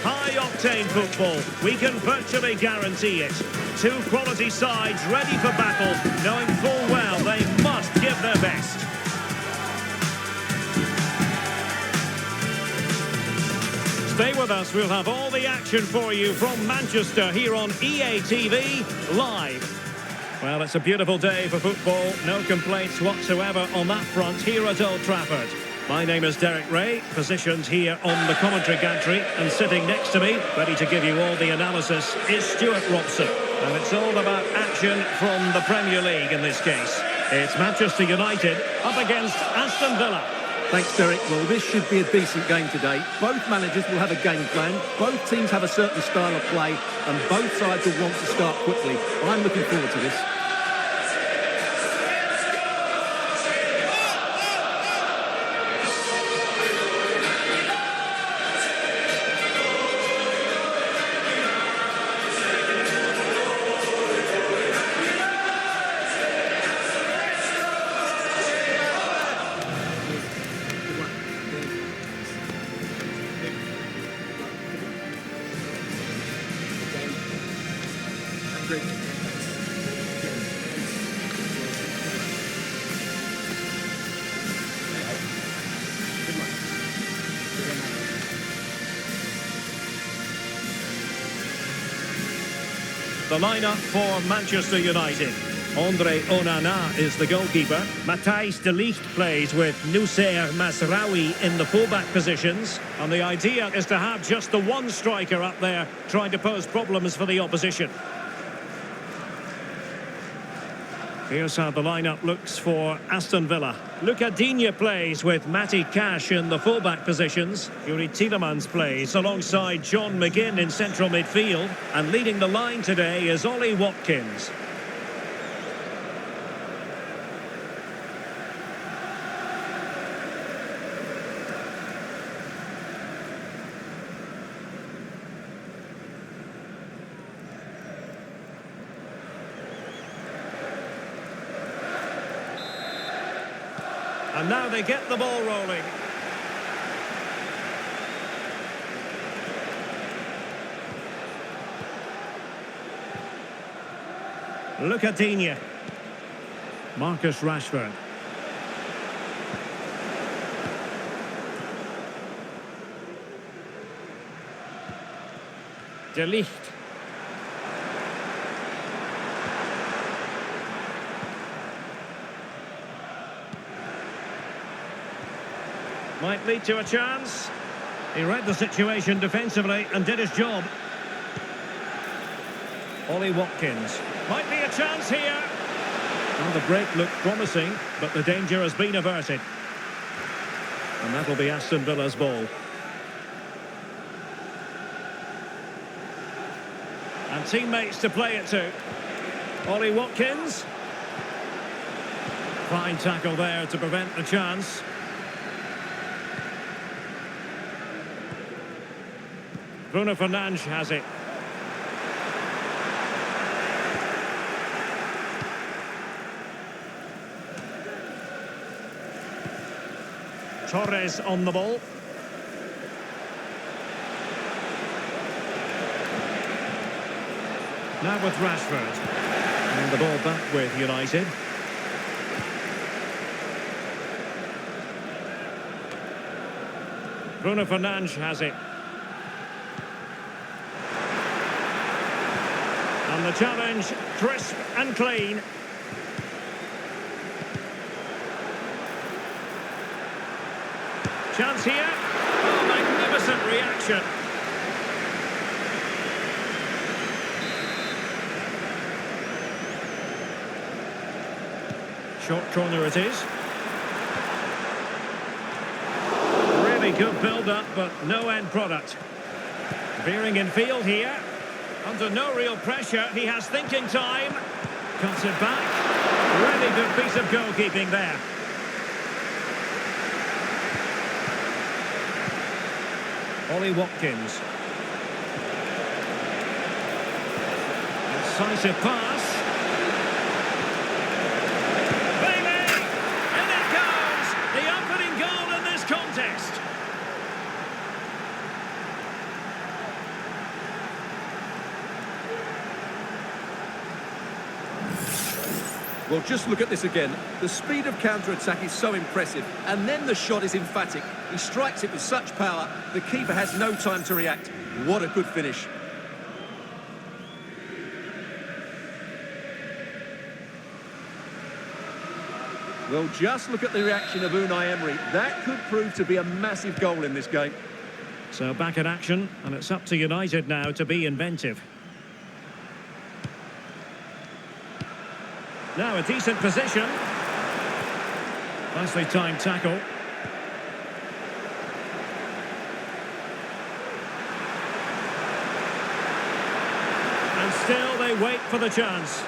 High-octane football, we can virtually guarantee it. Two quality sides ready for battle, knowing full well they must give their best. Stay with us, we'll have all the action for you from Manchester here on EA TV Live. Well, it's a beautiful day for football, no complaints whatsoever on that front here at Old Trafford. My name is Derek Ray, positioned here on the commentary gantry, and sitting next to me, ready to give you all the analysis, is Stuart Robson. And it's all about action from the Premier League in this case. It's Manchester United up against Aston Villa. Thanks, Derek. Well, this should be a decent game today. Both managers will have a game plan. Both teams have a certain style of play, and both sides will want to start quickly. I'm looking forward to this. The lineup for Manchester United. Andre Onana is the goalkeeper. Matthijs de Ligt plays with Noussair Mazraoui in the fullback positions. And the idea is to have just the one striker up there trying to pose problems for the opposition. Here's how the lineup looks for Aston Villa. Luca Digne plays with Matty Cash in the fullback positions. Yuri Tielemans plays alongside John McGinn in central midfield. And leading the line today is Ollie Watkins. And now they get the ball rolling. Luca Digne. Marcus Rashford. De Ligt. Might lead to a chance. He read the situation defensively and did his job. Ollie Watkins. Might be a chance here. Well, the break looked promising, but the danger has been averted. And that'll be Aston Villa's ball. And teammates to play it to. Ollie Watkins. Fine tackle there to prevent the chance. Bruno Fernandes has it. Torres on the ball. Now with Rashford. And the ball back with United. Bruno Fernandes has it. And the challenge, crisp and clean. Chance here. Oh, magnificent reaction. Short corner it is. Really good build-up, but no end product. Veering in field here. Under no real pressure, he has thinking time. Cuts it back. Really good piece of goalkeeping there. Ollie Watkins. Incisive pass. Bailey! And it goes! The opening goal in this contest. Well, just look at this again. The speed of counter-attack is so impressive, and then the shot is emphatic. He strikes it with such power, the keeper has no time to react. What a good finish. Well, just look at the reaction of Unai Emery. That could prove to be a massive goal in this game. So back in action, and it's up to United now to be inventive. Now a decent position. Nicely timed tackle. And still they wait for the chance.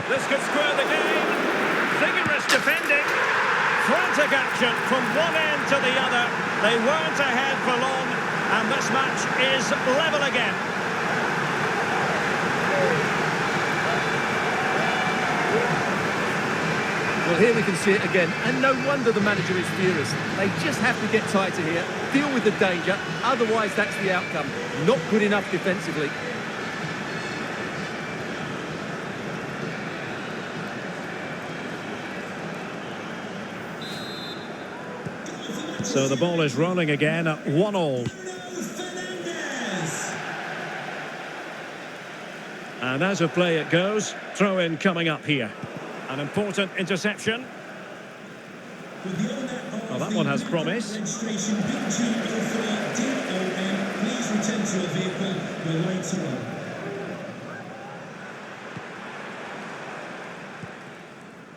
This could square the game. Vigorous defending. Frantic action from one end to the other. They weren't ahead for long, and this match is level again. Well, here we can see it again, and no wonder the manager is furious. They just have to get tighter here, deal with the danger, otherwise that's the outcome. Not good enough defensively. So the ball is rolling again at 1-1. And as of play it goes, throw-in coming up here. An important interception. Well, that one has promise.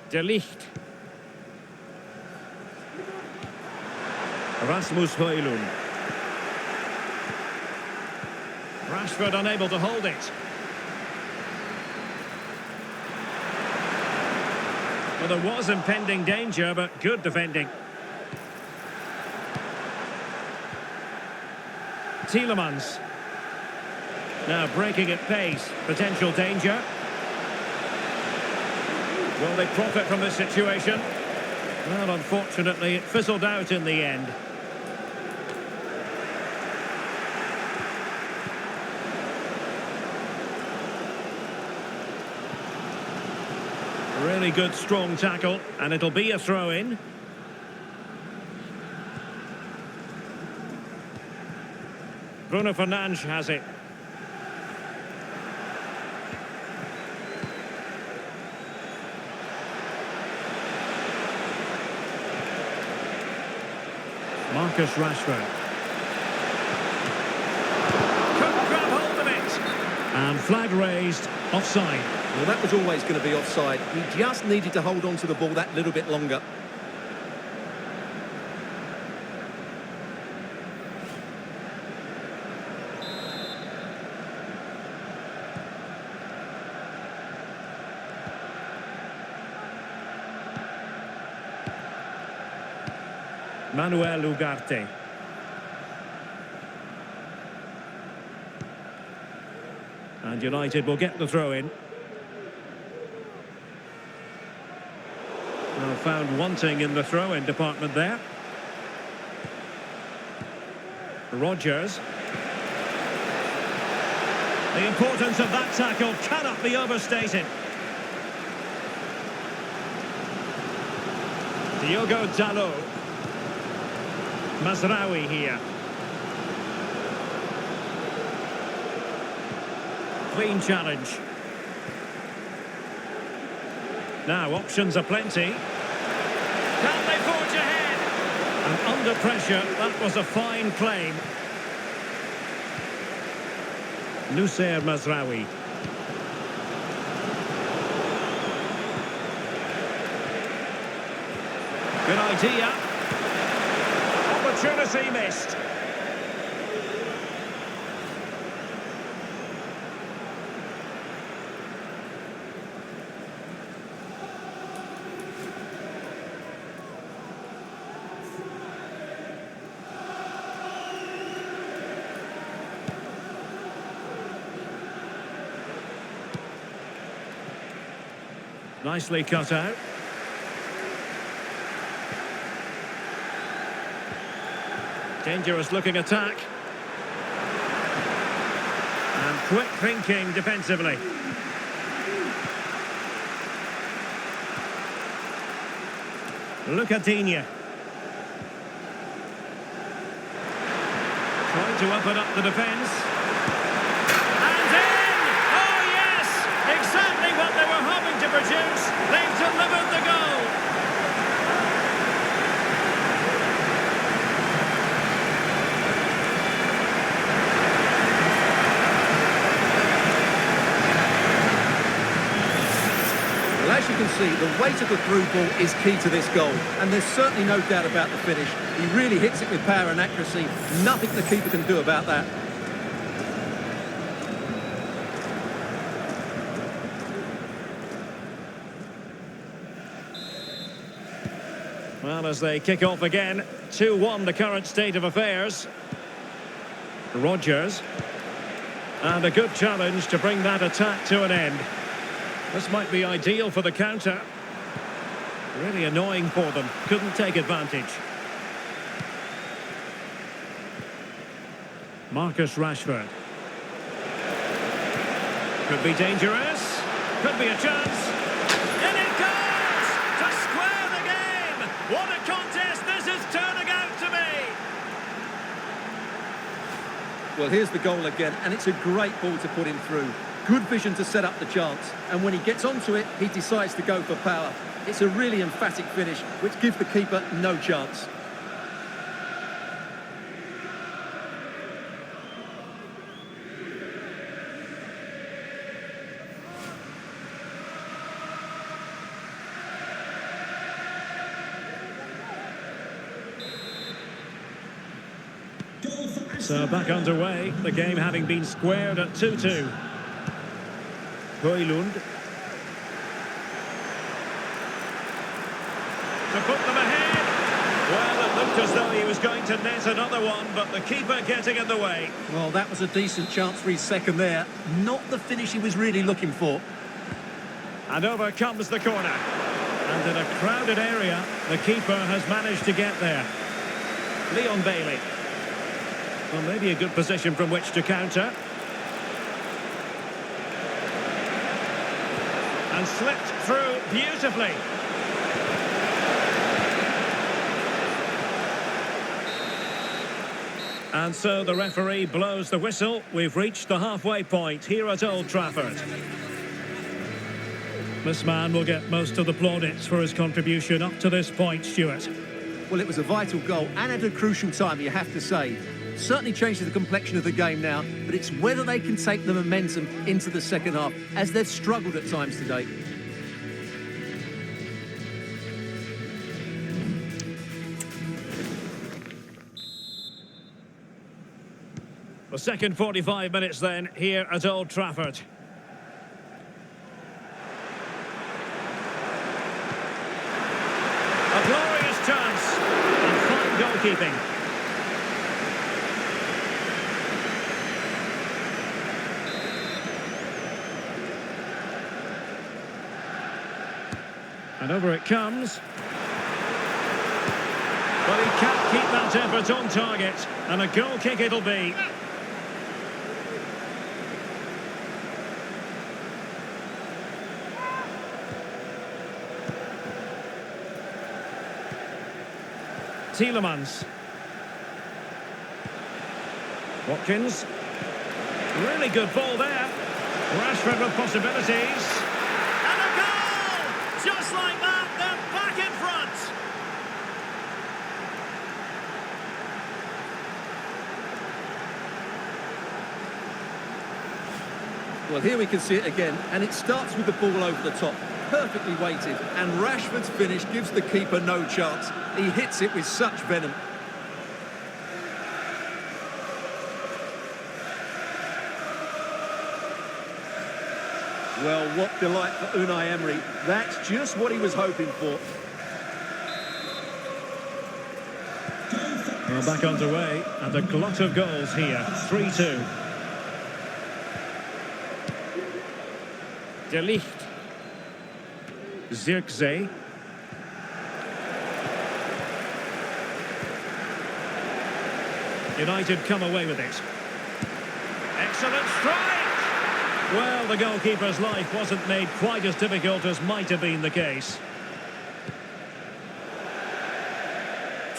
De Ligt. Rasmus Højlund. Rashford unable to hold it. Well, there was impending danger, but good defending. Tielemans. Now breaking at pace. Potential danger. Will they profit from this situation? Well, unfortunately, it fizzled out in the end. Really good, strong tackle, and it'll be a throw-in. Bruno Fernandes has it. Marcus Rashford. Couldn't grab hold of it. And flag raised, offside. Well, that was always going to be offside. He just needed to hold on to the ball that little bit longer. Manuel Ugarte. And United will get the throw-in. Well, found wanting in the throw-in department there. Rodgers. The importance of that tackle cannot be overstated. Diogo Dalot. Mazraoui here. Clean challenge. Now options are plenty. Can they forge ahead? And under pressure, that was a fine claim. Noussair Mazraoui. Good idea. Opportunity missed. Nicely cut out. Dangerous looking attack. And quick thinking defensively. Lucadinha. Trying to open up the defence. And in! Oh yes! Exactly what they were hoping to produce. They've delivered the goal. Well, as you can see, the weight of the through ball is key to this goal, and there's certainly no doubt about the finish. He really hits it with power and accuracy. Nothing the keeper can do about that. Well, as they kick off again, 2-1 the current state of affairs. Rodgers. And a good challenge to bring that attack to an end. This might be ideal for the counter. Really annoying for them. Couldn't take advantage. Marcus Rashford. Could be dangerous. Could be a chance. In it goes! To square the game! What a contest this is turning out to be! Well, here's the goal again, and it's a great ball to put him through. Good vision to set up the chance, and when he gets onto it, he decides to go for power. It's a really emphatic finish, which gives the keeper no chance. So back underway, the game having been squared at 2-2. Højlund. To put them ahead. Well, it looked as though he was going to net another one, but the keeper getting in the way. Well, that was a decent chance for his second there. Not the finish he was really looking for. And over comes the corner. And in a crowded area, the keeper has managed to get there. Leon Bailey. Well, maybe a good position from which to counter. And slipped through beautifully. And so the referee blows the whistle. We've reached the halfway point here at Old Trafford. This man will get most of the plaudits for his contribution up to this point, Stuart. Well, it was a vital goal and at a crucial time, you have to say. Certainly changes the complexion of the game now, but it's whether they can take the momentum into the second half, as they've struggled at times today. The second 45 minutes then, here at Old Trafford. A glorious chance, and fine goalkeeping. And over it comes. But he can't keep that effort on target, and a goal kick it'll be. Tielemans. Watkins. Really good ball there. Rashford with possibilities. And a goal! Just like that, they're back in front. Well, here we can see it again, and it starts with the ball over the top. Perfectly weighted, and Rashford's finish gives the keeper no chance. He hits it with such venom. Well, what delight for Unai Emery. That's just what he was hoping for. Well, back underway, and a glut of goals here. 3-2. De Ligt. Zirkzee. United come away with it. Excellent strike! Well, the goalkeeper's life wasn't made quite as difficult as might have been the case.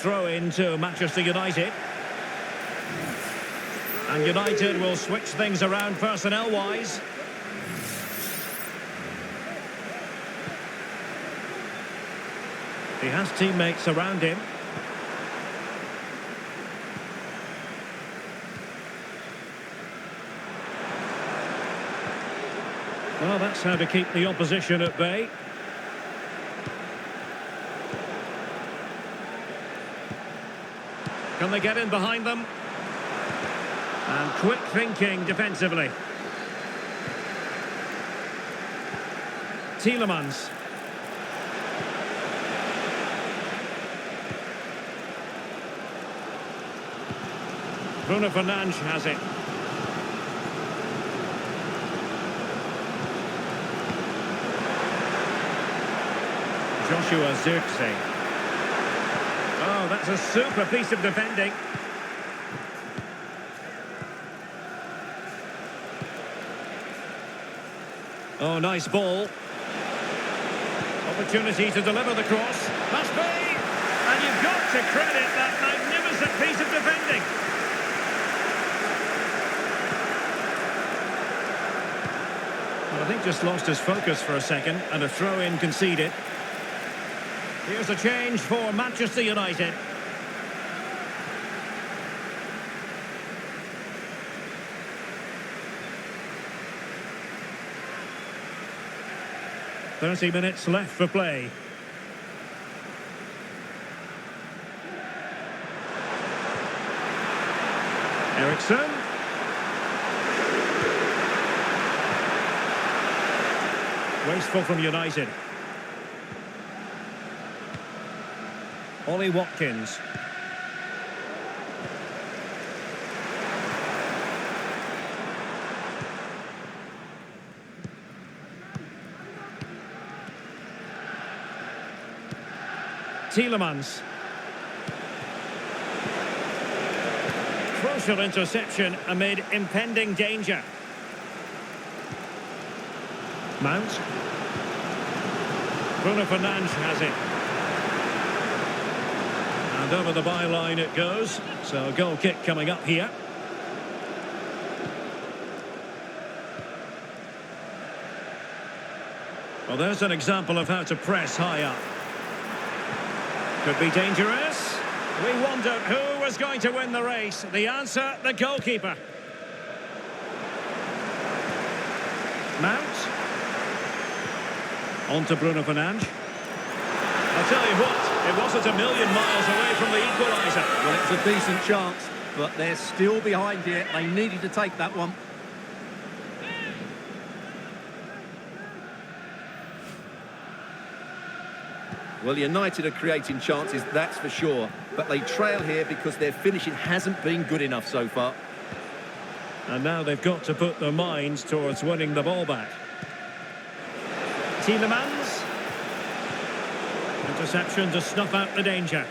throw in to Manchester United. And United will switch things around personnel-wise. He has teammates around him. Well, that's how to keep the opposition at bay. Can they get in behind them? And quick thinking defensively. Tielemans. Bruno Fernandes has it. Joshua Zirkzee. Oh, that's a super piece of defending. Oh, nice ball. Opportunity to deliver the cross. Must be! And you've got to credit that magnificent piece of defending. Well, I think just lost his focus for a second, and a throw-in conceded. Here's a change for Manchester United. "30 minutes left for play." Eriksson. Wasteful from United. Ollie Watkins. Tielemans. Crucial interception amid impending danger. Mount. Bruno Fernandes has it. And over the byline it goes. So a goal kick coming up here. Well, there's an example of how to press high up. Could be dangerous. We wondered who was going to win the race. The answer, the goalkeeper. Mount. On to Bruno Fernandes. I'll tell you what, it wasn't a million miles away from the equaliser. Well, it's a decent chance, but they're still behind here. They needed to take that one. Well, United are creating chances, that's for sure. But they trail here because their finishing hasn't been good enough so far. And now they've got to put their minds towards winning the ball back. Tielemans. Interception to snuff out the danger.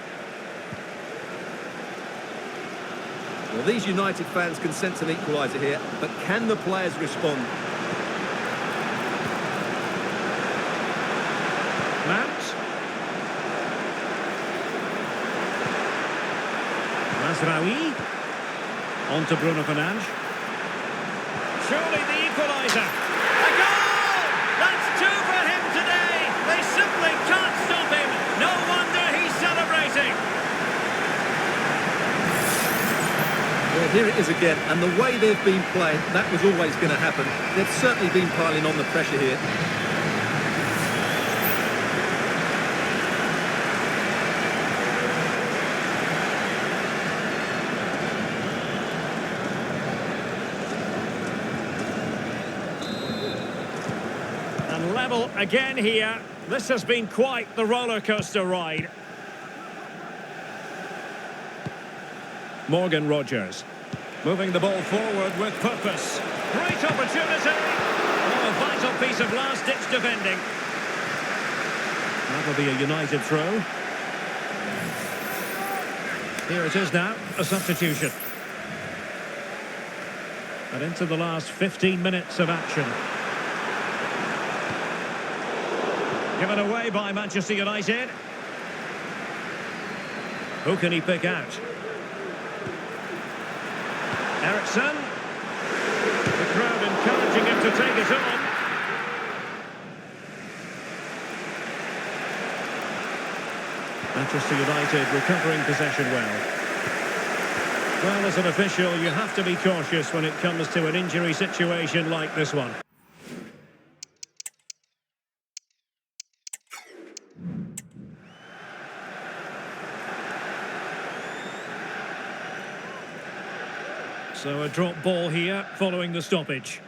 Well, these United fans can sense an equaliser here, but can the players respond? Mount. Mazraoui. On to Bruno Fernandes. Surely the equaliser. A goal! That's two for him today. They simply can't stop him. No wonder he's celebrating. Well, here it is again, and the way they've been playing, that was always going to happen. They've certainly been piling on the pressure here. And level again here. This has been quite the roller coaster ride. Morgan Rogers. Moving the ball forward with purpose. Great opportunity. Oh, a vital piece of last-ditch defending. That'll be a United throw. Here it is now, a substitution. And into the last 15 minutes of action. Given away by Manchester United. Who can he pick out? Ericsson. The crowd encouraging him to take it on. Manchester United recovering possession well. Well, as an official, you have to be cautious when it comes to an injury situation like this one. So a drop ball here following the stoppage.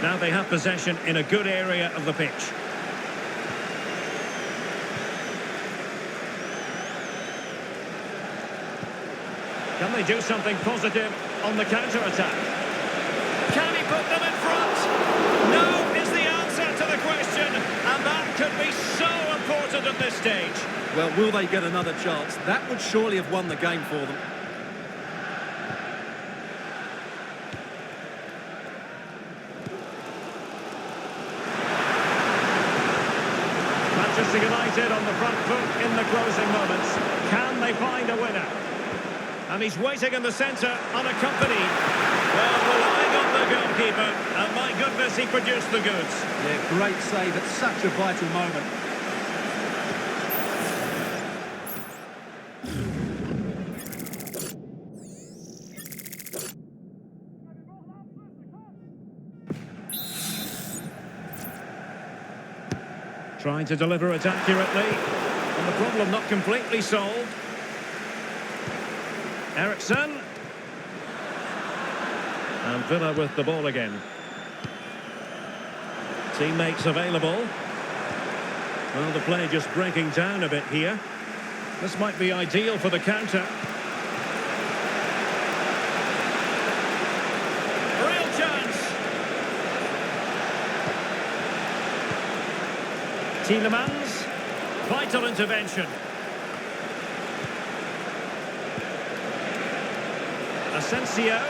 Now they have possession in a good area of the pitch. Can they do something positive on the counter-attack? Can he put them in front? No is the answer to the question, and that could be so important at this stage. Well, will they get another chance? That would surely have won the game for them. Manchester United on the front foot in the closing moments. Can they find a winner? And he's waiting in the centre, unaccompanied. Well, relying on the goalkeeper, and my goodness, he produced the goods. Yeah, great save at such a vital moment. Trying to deliver it accurately, and the problem not completely solved. Ericsson. And Villa with the ball again. Teammates available. Well, the play just breaking down a bit here. This might be ideal for the counter. Real chance. Tielemans. Vital intervention. Asensio.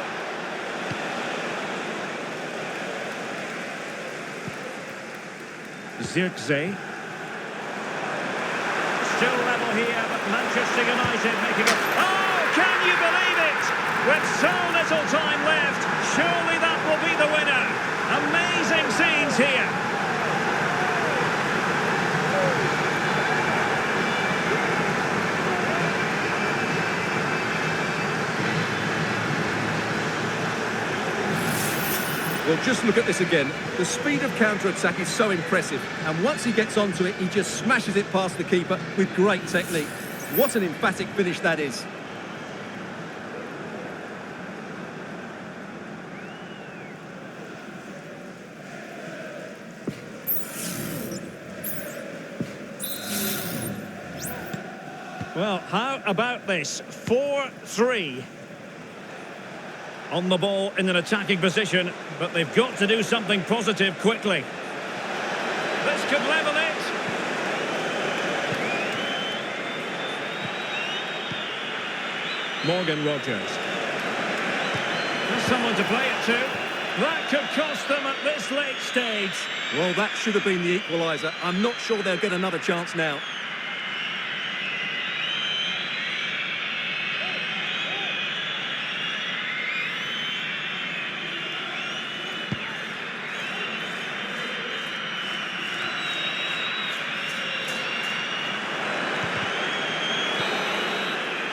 Zirkzee. Still level here, but Manchester United making a... Oh, can you believe it? With so little time left, surely that will be the winner. Amazing scenes here. Well, just look at this again. The speed of counter-attack is so impressive. And once he gets onto it, he just smashes it past the keeper with great technique. What an emphatic finish that is. Well, how about this? 4-3. On the ball in an attacking position, but they've got to do something positive quickly. This could level it. Morgan Rogers. There's someone to play it to. That could cost them at this late stage. Well, that should have been the equaliser. I'm not sure they'll get another chance now.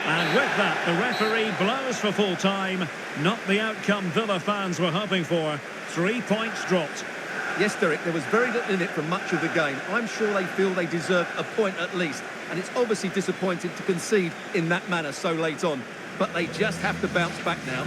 And with that, the referee blows for full time. Not the outcome Villa fans were hoping for. 3 points dropped. Yes, Derek, there was very little in it for much of the game. I'm sure they feel they deserve a point at least. And it's obviously disappointing to concede in that manner so late on. But they just have to bounce back now.